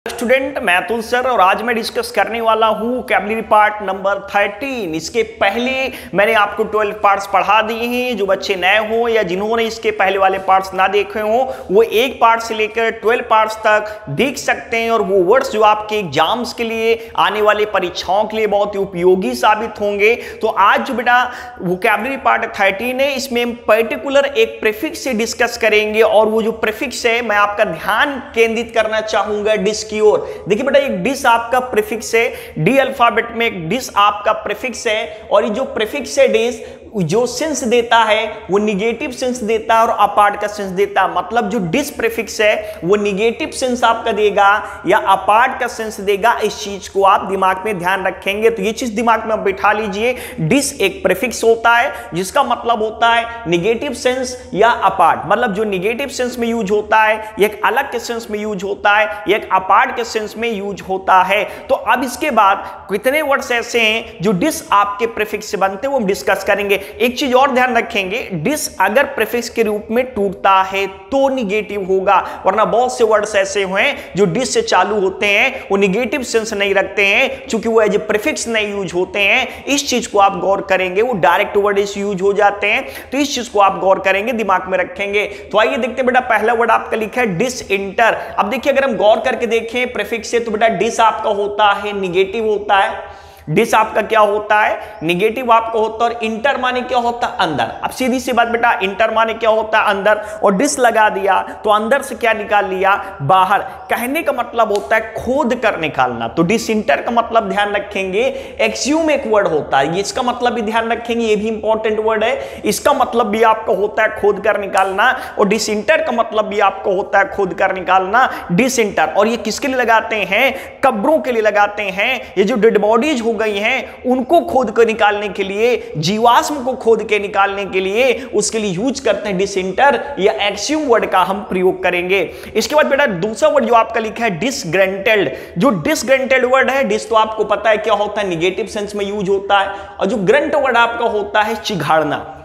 Student मैं Atul sir और आज मैं डिस्कस करने वाला हूं वोकैबुलरी पार्ट नंबर 13। इसके पहले मैंने आपको 12 पार्ट्स पढ़ा दिए हैं। जो बच्चे नए हो या जिन्होंने इसके पहले वाले पार्ट्स ना देखे हो वो एक पार्ट से लेकर 12 पार्ट्स तक देख सकते हैं और वो वर्ड्स जो आपके एग्जाम्स के लिए आने वाले परीक्षाओं के लिए बहुत ही उपयोगी साबित होंगे। तो आज जो बेटा वोकैबुलरी पार्ट 13 है इसमें हम पर्टिकुलर एक प्रीफिक्स से डिस्कस करेंगे और वो जो प्रीफिक्स है मैं आपका ध्यान केंद्रित करना चाहूंगा डिस की ओर। देखिए बेटा एक डिस आपका प्रीफिक्स है, डी अल्फाबेट में एक डिस आपका प्रीफिक्स है और ये जो प्रीफिक्स है डिस जो सेंस देता है वो निगेटिव सेंस देता है और अपार्ट का सेंस देता है। मतलब जो डिस प्रीफिक्स है वो निगेटिव सेंस आपका देगा या अपार्ट का सेंस देगा। इस चीज को आप दिमाग में ध्यान रखेंगे। तो ये चीज दिमाग में बैठा लीजिए। डिस एक प्रीफिक्स होता है जिसका मतलब होता है निगेटिव सेंस या अपार्ट। मतलब जो निगेटिव सेंस में यूज होता है एक अलग के सेंस में यूज होता है, एक अपार्ट के सेंस में यूज होता है। तो अब इसके बाद कितने वर्ड्स ऐसे हैं जो डिस आपके प्रीफिक्स से बनते हैं वो हम डिस्कस करेंगे। एक चीज और ध्यान रखेंगे, डिस अगर प्रीफिक्स के रूप में टूटता है तो निगेटिव होगा, वरना बहुत से वर्ड्स ऐसे हुए जो डिस से चालू होते हैं वो निगेटिव सेंस नहीं रखते हैं क्योंकि वो एज ए प्रीफिक्स नहीं यूज होते हैं। इस चीज को आप गौर करेंगे, वो डायरेक्ट वर्ड यूज हो जाते हैं। तो इस चीज को आप गौर करेंगे, दिमाग में रखेंगे। तो आइए देखते हैं बेटा पहला वर्ड आपका लिखा है डिस इंटर। अब देखिए अगर हम गौर करके देखें प्रीफिक्स से तो बेटा डिस आपका होता है निगेटिव होता है। डिस आपका क्या होता है निगेटिव आपका होता है और इंटर माने क्या होता है अंदर। अब सीधी सी बात बेटा इंटर माने क्या होता है अंदर और डिस लगा दिया तो अंदर से क्या निकाल लिया बाहर। कहने का मतलब होता है खोद कर निकालना। तो डिस इंटर का मतलब ध्यान रखेंगे एक्सियूम एक वर्ड होता है, ये इसका मतलब भी ध्यान रखेंगे, ये भी इंपॉर्टेंट वर्ड है। इसका मतलब भी आपका होता है खोद कर निकालना और डिस इंटर का मतलब भी आपका होता है खोद कर निकालना डिस इंटर। और ये किसके लिए लगाते हैं कब्रों के लिए लगाते हैं। ये जो डेड बॉडीज गई हैं उनको खोद कर निकालने के लिए, जीवाश्म को खोद के निकालने के लिए उसके लिए यूज करते हैं डिसइंटर या एक्सियूम वर्ड का हम प्रयोग करेंगे। इसके बाद बेटा दूसरा वर्ड जो आपका लिखा है डिसग्रंटेल्ड। जो डिसग्रंटेल्ड वर्ड है, डिस तो आपको पता है क्या होता है निगेटिव सेंस में यूज होता है और जो ग्रंट वर्ड आपका होता है चिघाड़ना।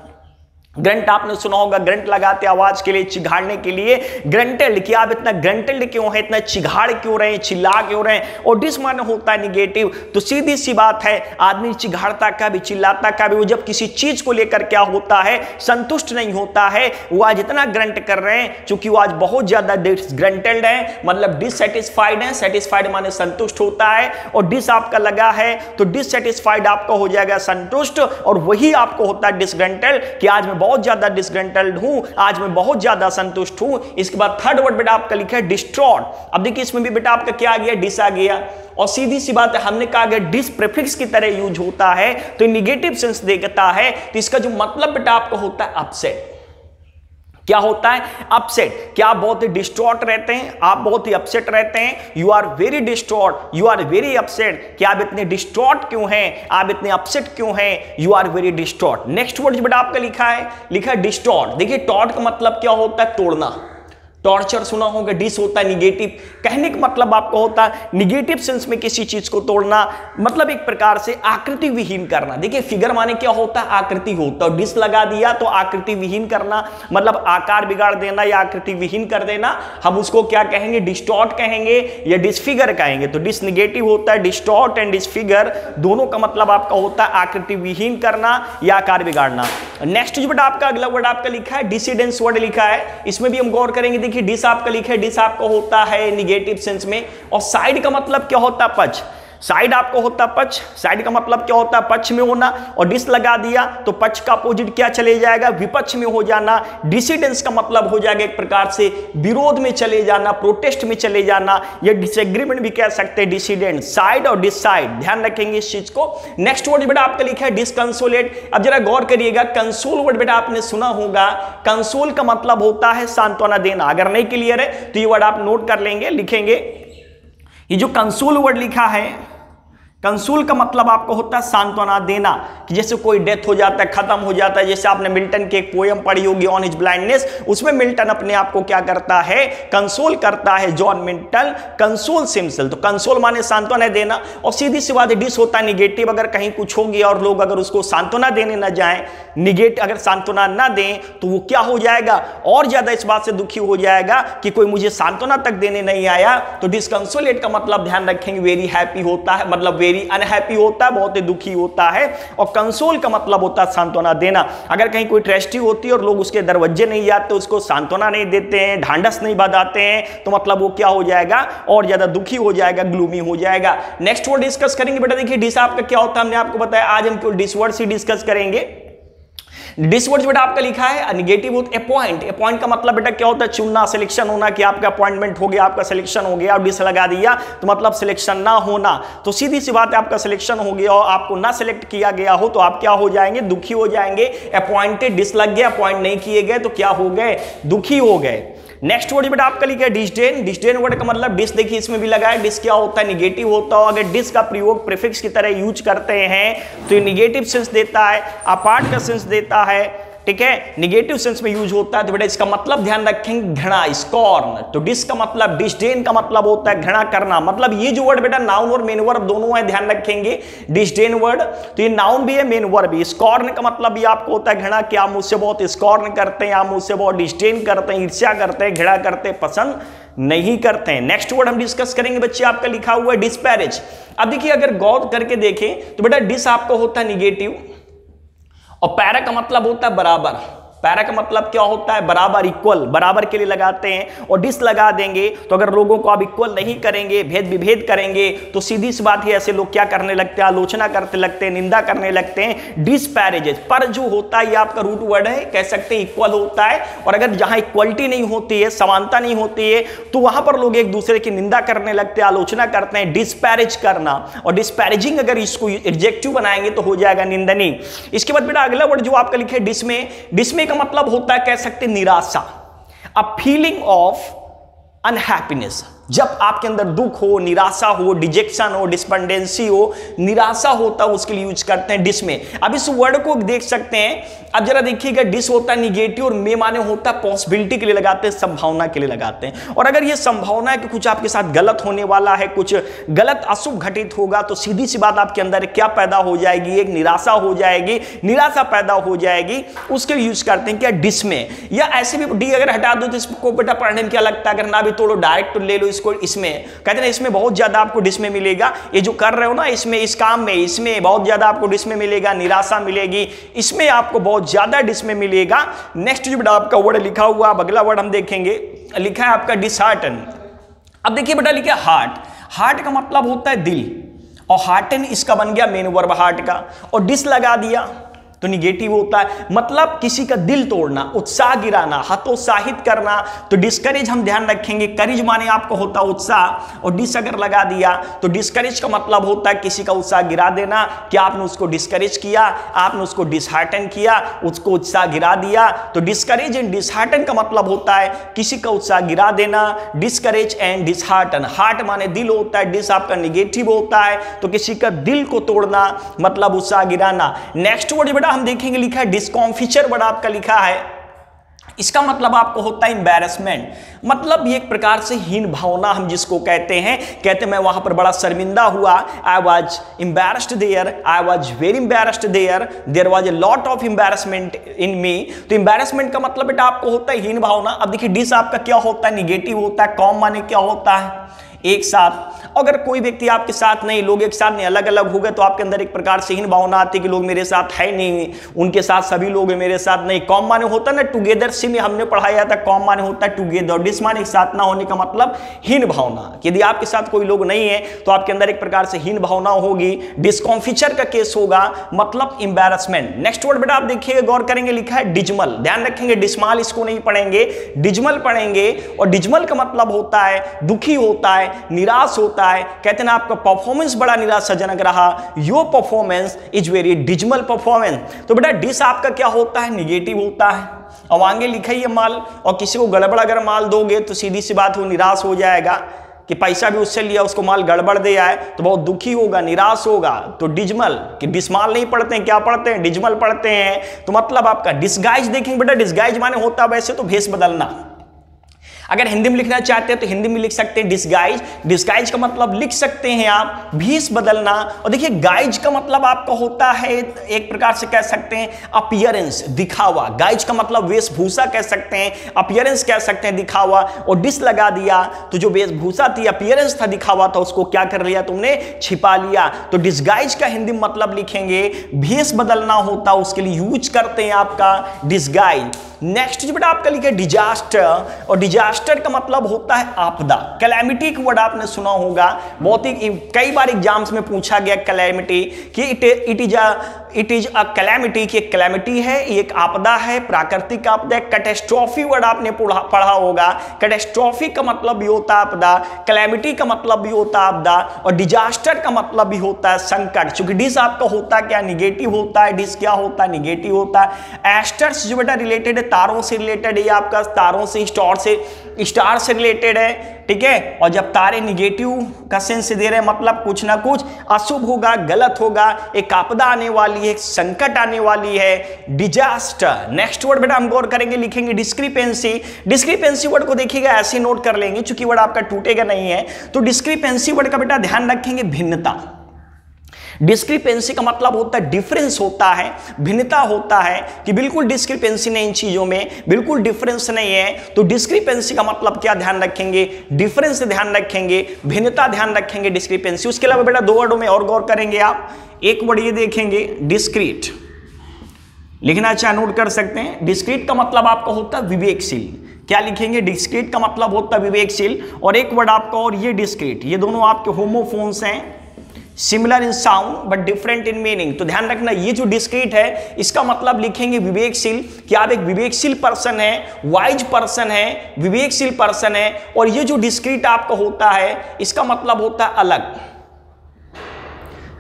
ग्रंट आपने सुना होगा, ग्रंट लगाते आवाज के लिए चिघाड़ने के लिए ग्रंटेल्ड। कि आप इतना ग्रंटेल्ड क्यों है, इतना चिघाड़ क्यों रहे हैं, चिल्ला क्यों रहे हैं। और डिस माने होता है निगेटिव। तो सीधी सी बात है आदमी चिघाड़ता का भी चिल्लाता का भी वो जब किसी चीज को लेकर क्या होता है संतुष्ट नहीं होता है। वो आज इतना ग्रंट कर रहे हैं क्योंकि वो आज बहुत ज्यादा डिसग्रंटेल्ड है, मतलब डिससैटिस्फाइड है। सैटिस्फाइड माने संतुष्ट होता है और डिस आपका लगा है तो डिससैटिस्फाइड आपका हो जाएगा संतुष्ट और वही आपको होता है डिसग्रंटेल्ड कि आज मैं बहुत ज्यादा डिसग्रंटेल्ड हूं, आज मैं बहुत ज्यादा संतुष्ट हूं। इसके बाद थर्ड वर्ड बेटा आपका लिखा है डिस्ट्रॉट। अब देखिए इसमें भी बेटा आपका क्या आ गया डिस आ गया और सीधी सी बात है हमने कहा गया डिस प्रीफिक्स की तरह यूज होता है तो निगेटिव सेंस देता है। तो इसका जो मतलब बेटा आपका होता है अपसेट। क्या होता है अपसेट। क्या आप बहुत ही डिस्ट्रॉट रहते हैं, आप बहुत ही अपसेट रहते हैं। You are very distraught, you are very upset. क्या आप इतने डिस्ट्रॉट क्यों हैं, आप इतने अपसेट क्यों हैं, you are very distraught. Next word बेटा आपका लिखा है डिस्टॉर्ट। देखिए टॉर्ट का मतलब क्या होता है तोड़ना। टॉर्चर सुना होगा, डिस होता है निगेटिव। कहने का मतलब आपको होता है निगेटिव सेंस में किसी चीज को तोड़ना, मतलब एक प्रकार से आकृति विहीन करना। देखिए फिगर माने क्या होता है आकृति होता है, डिस लगा दिया तो आकृति विहीन करना, मतलब आकार बिगाड़ देना या आकृति विहीन कर देना। हम उसको क्या कहेंगे डिस्टॉर्ट कहेंगे या डिसफिगर कहेंगे। तो डिस निगेटिव होता है, डिस्टॉर्ट एंड डिसफिगर दोनों का मतलब आपका होता है आकृति विहीन करना या आकार बिगाड़ना। नेक्स्ट जो बेटा आपका अगला वर्ड आपका लिखा है डिसिडेंस वर्ड लिखा है। इसमें भी हम गौर करेंगे। डिस आपका लिखा है, डिस आपका होता है निगेटिव सेंस में और साइड का मतलब क्या होता है पक्ष। साइड आपको होता है पक्ष। साइड का मतलब क्या होता है पक्ष में होना और डिस लगा दिया तो पक्ष का अपोजिट क्या चले जाएगा विपक्ष में हो जाना। डिसिडेंस का मतलब हो जाएगा एक प्रकार से विरोध में चले जाना, प्रोटेस्ट में चले जाना या डिसएग्रीमेंट भी कह सकते हैं। डिसिडेंट साइड और डिसाइड ध्यान रखेंगे इस चीज को। नेक्स्ट वर्ड बेटा आपका लिखा है डिसकंसोलेट। अब जरा गौर करिएगा कंसोल वर्ड बेटा आपने सुना होगा। कंसोल का मतलब होता है सांत्वना देना। अगर नहीं क्लियर है तो ये वर्ड आप नोट कर लेंगे, लिखेंगे। ये जो कंसोल वर्ड लिखा है कंसोल का मतलब आपको होता है सांत्वना देना, कि जैसे कोई डेथ हो जाता है, खत्म हो जाता है। जैसे आपने मिल्टन की एक पोयम पढ़ी होगी ऑन हिज ब्लाइंडनेस, उसमें मिल्टन अपने आप को क्या करता है, कंसोल करता है। जॉन मिल्टन कंसोल हिमसेल्फ, तो कंसोल माने सांत्वना देना। और सीधी सी बात, डिस होता है निगेटिव। अगर कहीं कुछ हो गया और लोग अगर उसको सांत्वना देने ना जाएं, निगेटिव अगर सांत्वना ना दें, तो वो क्या हो जाएगा, और ज्यादा इस बात से दुखी हो जाएगा कि कोई मुझे सांत्वना तक देने नहीं आया। तो डिसकंसोलेट का मतलब ध्यान रखेंगे वेरी हैप्पी होता है, मतलब वेरी अनहैप्पी होता है, बहुत ही दुखी होता है। और कंसोल का मतलब होता है सांत्वना देना। अगर कहीं कोई ट्रेजेडी होती है और लोग उसके दरवाजे नहीं जाते, उसको सांत्वना नहीं देते हैं, ढांढस नहीं बंधाते हैं, तो मतलब वो क्या हो जाएगा, और ज्यादा दुखी हो जाएगा, ग्लूमी हो जाएगा। नेक्स्ट वर्ड डिस्कस करेंगे बेटा। देखिए डिस आपका क्या होता है, हमने आपको बताया। आज हम केवल डिस वर्ड ही डिस्कस करेंगे। डिस वर्ड बेटा आपका लिखा है निगेटिव अपॉइंट। अपॉइंट का मतलब बेटा क्या होता है, चुनना, सिलेक्शन होना, कि आपका अपॉइंटमेंट हो गया, आपका सिलेक्शन हो गया, और डिस लगा दिया तो मतलब सिलेक्शन ना होना। तो सीधी सी बात है, आपका सिलेक्शन हो गया और आपको ना सिलेक्ट किया गया हो तो आप क्या हो जाएंगे, दुखी हो जाएंगे। अपॉइंटेड, डिस लग गया, अपॉइंट नहीं किए गए तो क्या हो गए, दुखी हो गए। नेक्स्ट वर्ड बेटा आपका लिखा है डिसडेन। डिसडेन वर्ड का मतलब डिस, देखिए इसमें भी लगा है, डिस क्या होता है, निगेटिव होता है। अगर डिस का प्रयोग प्रीफिक्स की तरह यूज करते हैं तो ये निगेटिव सेंस देता है, अपार्ट का सेंस देता है, ठीक है, निगेटिव सेंस में यूज होता है। तो बेटा इसका मतलब ध्यान रखेंगे घृणा, स्कॉर्न। तो डिस का मतलब, डिसडेन का मतलब होता है घृणा करना। मतलब ये जो वर्ड बेटा नाउन और मेन वर्ब दोनों है, ध्यान रखेंगे। डिसडेन वर्ड तो ये नाउन भी है, मेन वर्ब भी। स्कॉर्न का मतलब भी आपको होता है घृणा, कि आप मुझसे बहुत स्कॉर्न करते हैं, आप मुझसे बहुत डिसडेन करते हैं, ईर्ष्या करते हैं, घृणा करते हैं, पसंद नहीं करते हैं। नेक्स्ट वर्ड हम डिस्कस करेंगे बच्चे, आपका लिखा हुआ है डिस्पैरेज। अब देखिए अगर गौर करके देखें तो बेटा डिस आपका होता है निगेटिव, और पैरा का मतलब होता है बराबर। पैरा का मतलब क्या होता है, बराबर, इक्वल, बराबर के लिए लगाते हैं। और डिस लगा देंगे तो अगर लोगों को आप इक्वल नहीं करेंगे, भेद विभेद करेंगे, तो सीधी सी बात है ऐसे लोग क्या करने लगते हैं, आलोचना करते लगते हैं, निंदा करने लगते हैं। डिस्पैरेजेस, पर जो होता है ये आपका रूट वर्ड है, कह सकते हैं इक्वल होता है। और अगर जहां इक्वलिटी नहीं होती है, समानता नहीं होती है, तो वहां पर लोग एक दूसरे की निंदा करने लगते हैं, आलोचना करते हैं। डिस्पैरेज करना, और डिस्पैरेजिंग अगर इसको एडजेक्टिव बनाएंगे तो हो जाएगा निंदनीय। इसके बाद बेटा अगला वर्ड जो आपका लिखे डिसमे। डिसमे का मतलब होता है, कह सकते निराशा, अ फीलिंग ऑफ अनहैप्पीनेस। जब आपके अंदर दुख हो, निराशा हो, डिजेक्शन हो, डिस्पेंडेंसी हो, निराशा होता है, उसके लिए यूज करते हैं डिस में। अब इस वर्ड को देख सकते हैं, अब जरा देखिएगा, डिस होता है निगेटिव और मे माने होता है पॉसिबिलिटी के लिए लगाते हैं, संभावना के लिए लगाते हैं। और अगर ये संभावना है कि कुछ आपके साथ गलत होने वाला है, कुछ गलत अशुभ घटित होगा, तो सीधी सी बात आपके अंदर क्या पैदा हो जाएगी, एक निराशा हो जाएगी, निराशा पैदा हो जाएगी, उसके लिए यूज करते हैं क्या, डिस में। या ऐसे भी डी अगर हटा दो तो इसको बेटा पढ़ने में क्या लगता है, अगर ना भी तोड़ो डायरेक्ट ले लो इसको, इसमें कहते हैं इसमें बहुत ज्यादा आपको डिस में मिलेगा। ये जो कर रहे हो ना इसमें, इस काम में, इसमें बहुत ज्यादा आपको डिस में मिलेगा, निराशा मिलेगी, इसमें आपको बहुत ज्यादा डिस में मिलेगा। नेक्स्ट जो बेटा आपका वर्ड लिखा हुआ, अगला वर्ड हम देखेंगे, लिखा है आपका डिसहार्टन। अब देखिए बेटा लिखा हार्ट। हार्ट का मतलब होता है दिल, और हार्टन इसका बन गया मेन वर्ब हार्ट का, और डिस लगा दिया तो निगेटिव होता है, मतलब किसी का दिल तोड़ना, उत्साह गिराना, हतोत्साहित करना। तो डिस्करेज हम ध्यान रखेंगे, करेज माने आपको होता है उत्साह, और डिस अगर लगा दिया तो डिस्करेज का मतलब होता है किसी का उत्साह गिरा देना, कि आपने उसको डिस्करेज किया, आपने उसको डिसहार्टन किया, उसको उत्साह गिरा दिया। तो डिस्करेज एंड डिसहार्टन का मतलब होता है किसी का उत्साह गिरा देना, डिस्करेज एंड डिसहार्टन। हार्ट माने दिल होता है, डिस आपका निगेटिव होता है, तो किसी का दिल को तोड़ना मतलब उत्साह गिराना। नेक्स्ट वर्ड हम देखेंगे, लिखा है डिस्कॉम्फिचर, वर्ड आपका लिखा है, इसका मतलब आपको होता है एम्बैरेसमेंट, मतलब ये एक प्रकार से हीन भावना हम जिसको कहते हैं, कहते मैं वहां पर बड़ा शर्मिंदा हुआ, I was embarrassed there, I was very embarrassed there, there was a lot of embarrassment in me. तो एम्बैरेसमेंट का मतलब बेटा आपको होता है हीन भावना। अब देखिए डिस आपका क्या होता है, निगेटिव होता है, कॉम माने क्या होता है, एक साथ। अगर कोई व्यक्ति आपके साथ नहीं, लोग एक साथ नहीं, अलग अलग हो गए, तो आपके अंदर एक प्रकार से हीन भावना आती है कि लोग मेरे साथ है नहीं, उनके साथ सभी लोग हैं, मेरे साथ नहीं। कॉम माने होता है ना टुगेदर, सी में हमने पढ़ाया था, कॉम माने होता है टुगेदर, डिस माने एक साथ ना होने का मतलब हीन भावना। यदि आपके साथ कोई लोग नहीं है तो आपके अंदर एक प्रकार से हीन भावना होगी। डिस्कॉम्फिचर का केस होगा, मतलब एम्बैरेसमेंट। नेक्स्ट वर्ड बेटा आप देखिएगा, गौर करेंगे, लिखा है डिजमल। ध्यान रखेंगे, डिसमाल इसको नहीं पढ़ेंगे, डिजमल पढ़ेंगे। और डिजमल का मतलब होता है दुखी होता है, निराश होता है, कहते हैं आपका परफॉर्मेंस बड़ा निराशाजनक रहा, your performance is very dismal performance. तो बेटा डिस आपका क्या होता है, निगेटिव होता है। अब आगे लिखा ही है माल, और किसी को गड़बड़ अगर माल दोगे तो सीधी सी बात वो निराश हो जाएगा, कि पैसा भी उससे लिया, उसको माल गड़बड़ दे आए तो बहुत दुखी होगा, निराश होगा। तो डिजमल, कि डिसमाल नहीं पढ़ते हैं, क्या पढ़ते हैं, डिजमल पढ़ते हैं। तो मतलब आपका डिस्गाइज देखेंगे बेटा, डिस्गाइज माने होता है वैसे तो भेष बदलना। अगर हिंदी में लिखना चाहते हैं तो हिंदी में लिख सकते हैं डिस्गाइज। डिस्गाइज का मतलब लिख सकते हैं आप भेष बदलना। और देखिए गाइज का मतलब आपका होता है, एक प्रकार से कह सकते हैं अपीयरेंस, दिखावा। गाइज का मतलब वेशभूषा कह सकते हैं, अपीयरेंस कह सकते हैं, दिखावा। और डिस लगा दिया तो जो वेशभूषा थी, अपीयरेंस था, दिखावा था, उसको क्या कर लिया तुमने, छिपा लिया। तो डिस्गाइज का हिंदी में मतलब लिखेंगे भेष बदलना होता, उसके लिए यूज करते हैं आपका डिस्गाइज। नेक्स्ट जो बेटा आपका लिखे डिजास्टर, और डिजास्टर का मतलब होता है आपदा। कैलेमिटी का वर्ड आपने सुना होगा, बहुत ही कई बार एग्जाम्स में पूछा गया कैलेमिटी कि इट इज अ कैलेमिटी, कि एक कैलेमिटी है, एक आपदा है, प्राकृतिक आपदा। कैटेस्ट्रॉफी वर्ड आपने पढ़ा होगा, कैटेस्ट्रॉफी का मतलब भी होता है आपदा, कैलेमिटी का मतलब भी होता है आपदा, और डिजास्टर का मतलब भी होता है संकट। चूंकि डिस आपका होता क्या, निगेटिव होता है, डिस क्या होता है, निगेटिव होता है। एस्टर्स जो बेटा रिलेटेड है, तारों से रिलेटेड है, आपका तारों से, स्टार से रिलेटेड है, ठीक है। और जब तारे निगेटिव का सेंस दे रहे हैं, मतलब कुछ ना कुछ अशुभ होगा, गलत होगा, एक आपदा आने वाली है, एक संकट आने वाली है, डिजास्टर। नेक्स्ट वर्ड बेटा हम गौर करेंगे, लिखेंगे डिस्क्रिपेंसी। डिस्क्रिपेंसी वर्ड को देखिएगा ऐसे नोट कर लेंगे, चूंकि वर्ड आपका टूटेगा नहीं है। तो डिस्क्रिपेंसी वर्ड का बेटा ध्यान रखेंगे, भिन्नता। डिस्क्रिपेंसी का मतलब होता है डिफरेंस होता है, भिन्नता होता है, कि बिल्कुल डिस्क्रिपेंसी नहीं, इन चीजों में बिल्कुल डिफरेंस नहीं है। तो डिस्क्रिपेंसी का मतलब क्या ध्यान रखेंगे, डिफरेंस ध्यान रखेंगे, भिन्नता ध्यान रखेंगे, डिस्क्रिपेंसी। उसके अलावा बेटा दो वर्डों में और गौर करेंगे आप। एक वर्ड ये देखेंगे डिस्क्रीट, लिखना चाहे नोट कर सकते हैं। डिस्क्रीट का मतलब आपका होता है विवेकशील। क्या लिखेंगे, डिस्क्रीट का मतलब होता है विवेकशील। और एक वर्ड आपका और ये डिस्क्रीट, ये दोनों आपके होमोफोन्स हैं, similar in sound but different in meaning. तो ध्यान रखना, ये जो डिस्क्रीट है इसका मतलब लिखेंगे विवेकशील, कि आप एक विवेकशील पर्सन है, वाइज पर्सन है, विवेकशील पर्सन है। और ये जो डिस्क्रीट आपका होता है इसका मतलब होता है अलग,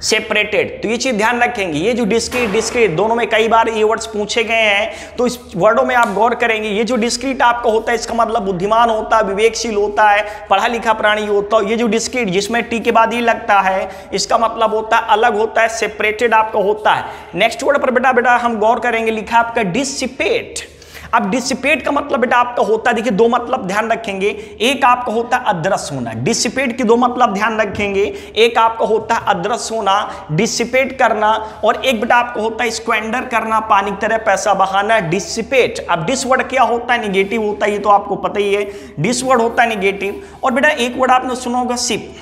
सेपरेटेड। तो ये चीज ध्यान रखेंगे, ये जो डिस्क्रीट दोनों में कई बार ये वर्ड्स पूछे गए हैं, तो इस वर्डों में आप गौर करेंगे। ये जो डिस्क्रीट आपका होता है इसका मतलब बुद्धिमान होता है, विवेकशील होता है, पढ़ा लिखा प्राणी होता है। ये जो डिस्क्रीट जिसमें टी के बाद ये लगता है, इसका मतलब होता है अलग होता है, सेपरेटेड आपका होता है। नेक्स्ट वर्ड पर बेटा हम गौर करेंगे, लिखा आपका डिसिपेट। अब डिसिपेट का मतलब बेटा आपका होता है, देखिए दो मतलब ध्यान रखेंगे। एक आपका होता है अदृश्य होना, डिसिपेट के दो मतलब ध्यान रखेंगे। एक आपका होता है अदृश्य होना, डिसिपेट करना, और एक बेटा आपका होता है स्क्वेंडर करना, पानी की तरह पैसा बहाना, डिसिपेट। अब डिस वर्ड क्या होता है, निगेटिव होता है, ये तो आपको पता ही है, डिस वर्ड होता है निगेटिव। और बेटा एक वर्ड आपने सुना होगा सिप।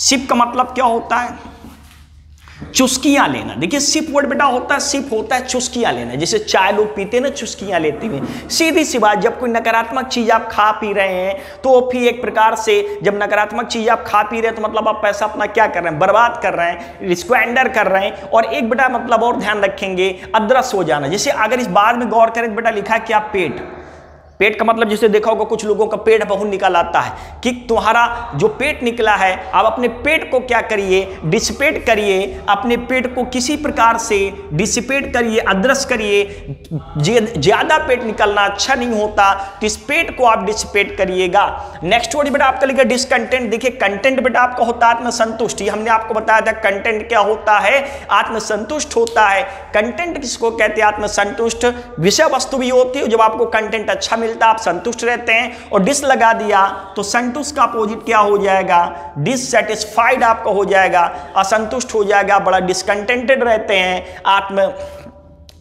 सिप का मतलब क्या होता है, चुस्कियां लेना। देखिए सिप वर्ड बेटा होता है, सिप होता है चुस्कियां लेना, जैसे चाय लोग पीते हैं ना, चुस्कियां लेते हुए। सीधी सी बात, जब कोई नकारात्मक चीज आप खा पी रहे हैं तो फिर एक प्रकार से जब नकारात्मक चीज आप खा पी रहे हैं तो मतलब आप पैसा अपना क्या कर रहे हैं, बर्बाद कर रहे हैं, स्क्वेंडर कर रहे हैं। और एक बेटा मतलब और ध्यान रखेंगे, अदृश्य हो जाना। जैसे अगर इस बात में गौर करें बेटा लिखा है क्या, पेट का मतलब जैसे देखा होगा कुछ लोगों का पेट बहुत निकल आता है, कि तुम्हारा जो पेट निकला है, आप अपने पेट को क्या करिए, डिसिपेट करिए, अपने पेट को किसी प्रकार से डिसिपेट करिए, अदृश्य करिए। ज्यादा पेट निकलना अच्छा नहीं होता, तो इस पेट को आप डिसिपेट करिएगा। नेक्स्ट वर्ड बेटा आपका लिखा डिसकंटेंट। देखिए कंटेंट बेटा आपका होता है आत्मसंतुष्टि। हमने आपको बताया था कंटेंट क्या होता है, आत्मसंतुष्ट होता है। कंटेंट किसको कहते हैं, आत्मसंतुष्ट। विषय वस्तु भी होती है, जब आपको कंटेंट अच्छा मिलता आप संतुष्ट रहते हैं। और डिस लगा दिया तो संतुष्ट का अपोजिट क्या हो जाएगा, डिससैटिस्फाइड आपका हो जाएगा, असंतुष्ट हो जाएगा, बड़ा डिसकंटेंटेड रहते हैं,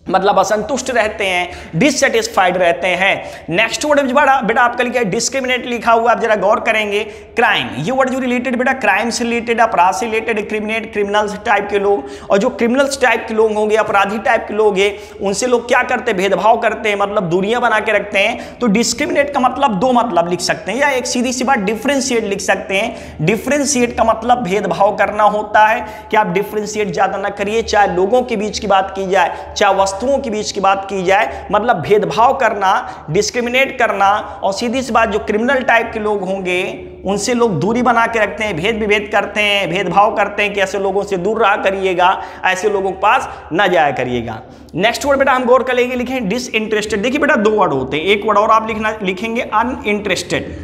मतलब असंतुष्ट रहते हैं, डिससैटिस्फाइड रहते हैं। नेक्स्ट वर्ड बेटा आपका लिखा है डिस्क्रिमिनेट लिखा हुआ, आप जरा गौर करेंगे। क्राइम, ये वर्ड जो रिलेटेड बेटा क्राइम से रिलेटेड, अपराध से रिलेटेड, क्रिमिनेट, क्रिमिनल्स टाइप के लोग। और जो क्रिमिनल्स टाइप के लोग होंगे, अपराधी टाइप के लोग हैं, उनसे लोग क्या करते हैं, भेदभाव करते हैं, मतलब दूरियां बना के रखते हैं। तो डिस्क्रिमिनेट का मतलब दो मतलब लिख सकते हैं, या एक सीधी सी बात डिफ्रेंशिएट लिख सकते हैं। डिफ्रेंशिएट का मतलब भेदभाव करना होता है, कि आप डिफ्रेंशिएट ज्यादा ना करिए, चाहे लोगों के बीच की बात की जाए, चाहे वस्तुओं के बीच की बात की जाए, मतलब भेदभाव करना, डिस्क्रिमिनेट करना। और सीधी सी बात जो क्रिमिनल टाइप के लोग होंगे उनसे लोग दूरी बना के रखते हैं, भेद विभेद करते हैं, भेदभाव करते हैं, कि ऐसे लोगों से दूर रहा करिएगा, ऐसे लोगों के पास ना जाया करिएगा। नेक्स्ट वर्ड बेटा हम गौर करेंगे, लिखें डिसइंटरेस्टेड। देखिए बेटा दो वर्ड होते हैं, एक वर्ड और आप लिखेंगे अनइंटरेस्टेड।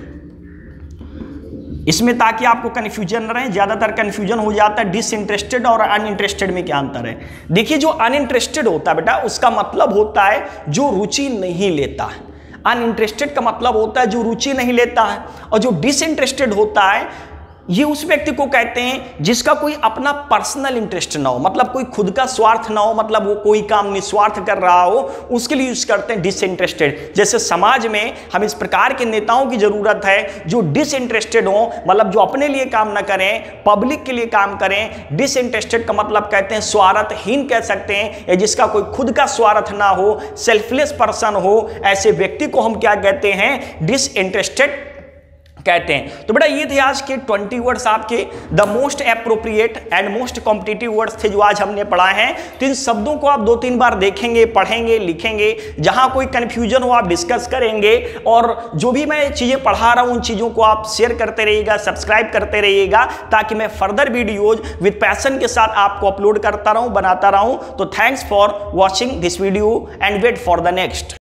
इसमें ताकि आपको कन्फ्यूजन न रहे, ज्यादातर कन्फ्यूजन हो जाता है डिसइंटरेस्टेड और अनइंटरेस्टेड में क्या अंतर है। देखिए जो अनइंटरेस्टेड होता है बेटा उसका मतलब होता है जो रुचि नहीं लेता है। अनइंटरेस्टेड का मतलब होता है जो रुचि नहीं लेता है, और जो डिसइंटरेस्टेड होता है ये उस व्यक्ति को कहते हैं जिसका कोई अपना पर्सनल इंटरेस्ट ना हो, मतलब कोई खुद का स्वार्थ ना हो, मतलब वो कोई काम निस्वार्थ कर रहा हो, उसके लिए यूज करते हैं डिसइंटरेस्टेड। जैसे समाज में हम इस प्रकार के नेताओं की जरूरत है जो डिसइंटरेस्टेड हो, मतलब जो अपने लिए काम ना करें, पब्लिक के लिए काम करें। डिसइंटरेस्टेड का मतलब कहते हैं स्वार्थहीन कह सकते हैं, या जिसका कोई खुद का स्वार्थ ना हो, सेल्फलेस पर्सन हो, ऐसे व्यक्ति को हम क्या कहते हैं, डिसइंटरेस्टेड कहते हैं। तो बेटा ये थे आज के 20 वर्ड्स आपके the most appropriate and most competitive words थे जो आज हमने पढ़ा है। तो इन शब्दों को आप 2-3 बार देखेंगे, पढ़ेंगे, लिखेंगे, जहां कोई कंफ्यूजन हो आप डिस्कस करेंगे, और जो भी मैं चीजें पढ़ा रहा हूं उन चीजों को आप शेयर करते रहिएगा, सब्सक्राइब करते रहिएगा, ताकि मैं फर्दर वीडियोज विद पैशन के साथ आपको अपलोड करता रहूं, बनाता रहूं। तो thanks for watching this video and wait for the next.